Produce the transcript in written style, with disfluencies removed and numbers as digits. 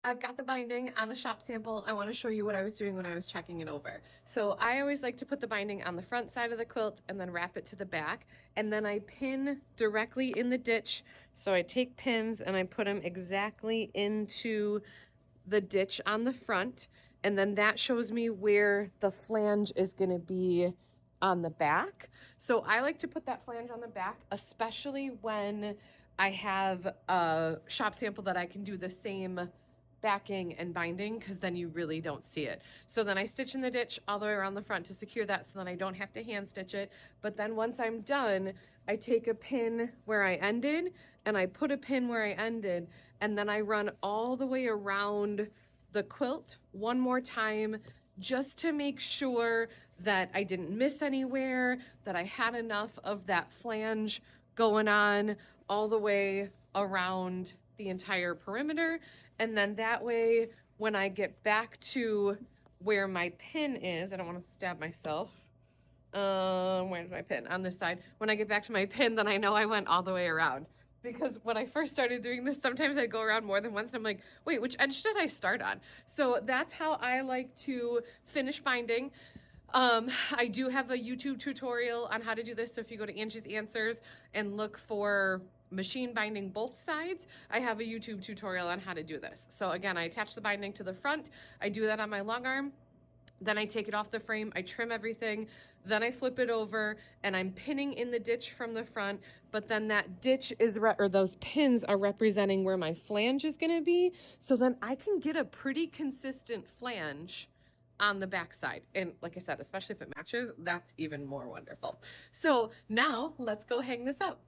I've got the binding on the shop sample. I want to show you what I was doing when I was checking it over. So I always like to put the binding on the front side of the quilt and then wrap it to the back. And then I pin directly in the ditch. So I take pins and I put them exactly into the ditch on the front. And then that shows me where the flange is going to be on the back. So I like to put that flange on the back, especially when I have a shop sample that I can do the same backing and binding, because then you really don't see it. So then I stitch in the ditch all the way around the front to secure that, so then I don't have to hand stitch it. But then once I'm done, I take a pin where I ended and I put a pin where I ended, and then I run all the way around the quilt one more time, just to make sure that I didn't miss anywhere, that I had enough of that flange going on all the way around the entire perimeter. And then that way, when I get back to where my pin is, I don't want to stab myself. Where's my pin? On this side. When I get back to my pin, then I know I went all the way around. Because when I first started doing this, sometimes I'd go around more than once and I'm like, wait, which edge did I start on? So that's how I like to finish binding. I do have a YouTube tutorial on how to do this. So if you go to Angie's Answers and look for machine binding both sides, I have a YouTube tutorial on how to do this. So again, I attach the binding to the front. I do that on my long arm. Then I take it off the frame, I trim everything, then I flip it over and I'm pinning in the ditch from the front, but then that ditch is, or those pins are representing where my flange is gonna be. So then I can get a pretty consistent flange on the back side. And like I said, especially if it matches, that's even more wonderful. So now let's go hang this up.